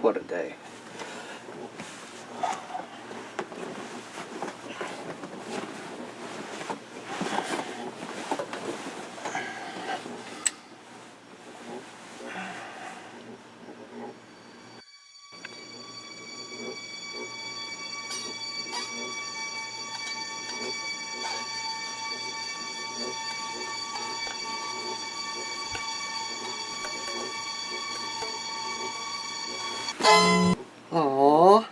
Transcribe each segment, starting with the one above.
What a day. Aww,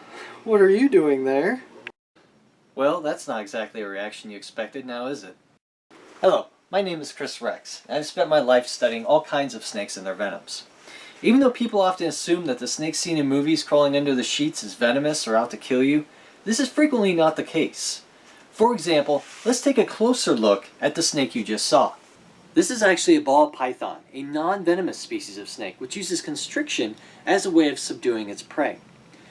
what are you doing there? Well, that's not exactly a reaction you expected, now is it? Hello, my name is Chris Rex, and I've spent my life studying all kinds of snakes and their venoms. Even though people often assume that the snake seen in movies crawling under the sheets is venomous or out to kill you, this is frequently not the case. For example, let's take a closer look at the snake you just saw. This is actually a ball python, a non-venomous species of snake which uses constriction as a way of subduing its prey.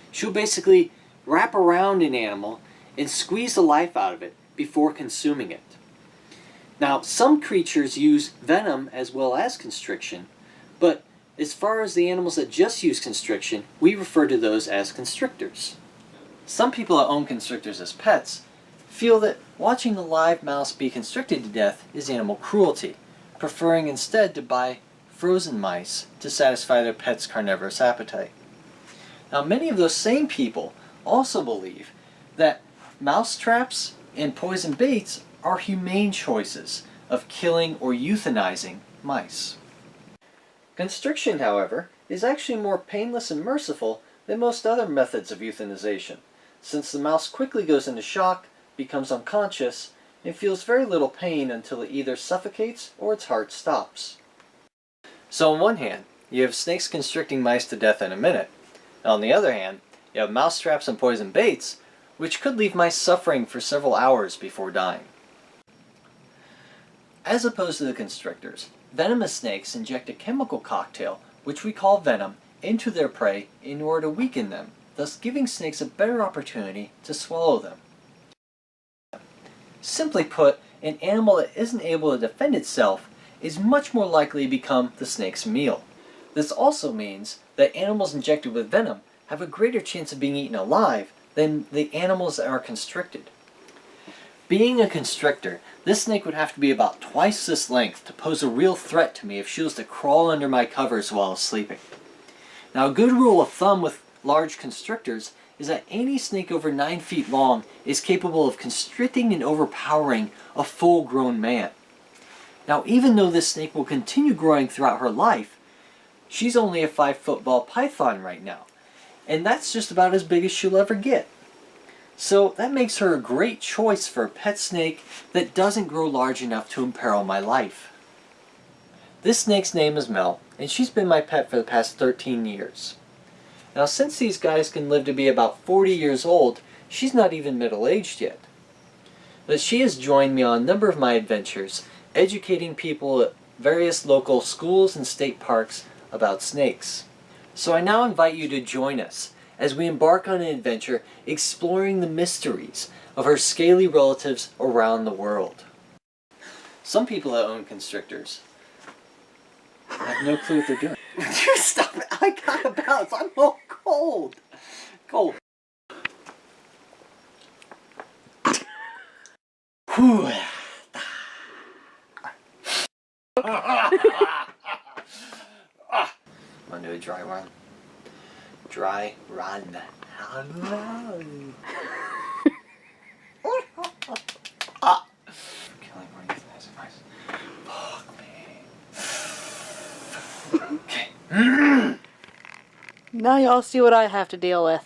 She'll basically wrap around an animal and squeeze the life out of it before consuming it. Now, some creatures use venom as well as constriction, but as far as the animals that just use constriction, we refer to those as constrictors. Some people that own constrictors as pets feel that watching a live mouse be constricted to death is animal cruelty, preferring instead to buy frozen mice to satisfy their pet's carnivorous appetite. Now, many of those same people also believe that mouse traps and poison baits are humane choices of killing or euthanizing mice. Constriction, however, is actually more painless and merciful than most other methods of euthanization, since the mouse quickly goes into shock, becomes unconscious, and feels very little pain until it either suffocates or its heart stops. So on one hand, you have snakes constricting mice to death in a minute. On the other hand, you have mouse traps and poison baits, which could leave mice suffering for several hours before dying. As opposed to the constrictors, venomous snakes inject a chemical cocktail, which we call venom, into their prey in order to weaken them, thus giving snakes a better opportunity to swallow them. Simply put, an animal that isn't able to defend itself is much more likely to become the snake's meal. This also means that animals injected with venom have a greater chance of being eaten alive than the animals that are constricted. Being a constrictor, this snake would have to be about twice this length to pose a real threat to me if she was to crawl under my covers while I was sleeping. Now, a good rule of thumb with large constrictors is that any snake over 9 feet long is capable of constricting and overpowering a full-grown man. Now, even though this snake will continue growing throughout her life, she's only a 5-foot ball python right now, and that's just about as big as she'll ever get. So that makes her a great choice for a pet snake that doesn't grow large enough to imperil my life. This snake's name is Mel, and she's been my pet for the past 13 years. Now, since these guys can live to be about 40 years old, she's not even middle-aged yet. But she has joined me on a number of my adventures, educating people at various local schools and state parks about snakes. So I now invite you to join us as we embark on an adventure exploring the mysteries of her scaly relatives around the world. Some people that own constrictors have no clue what they're doing. Stop it! I gotta bounce! I'm all cold! Cold. Whew. Want to do a dry run? Dry run. Killing one of these nice advice. Fuck me. Okay. Now y'all see what I have to deal with.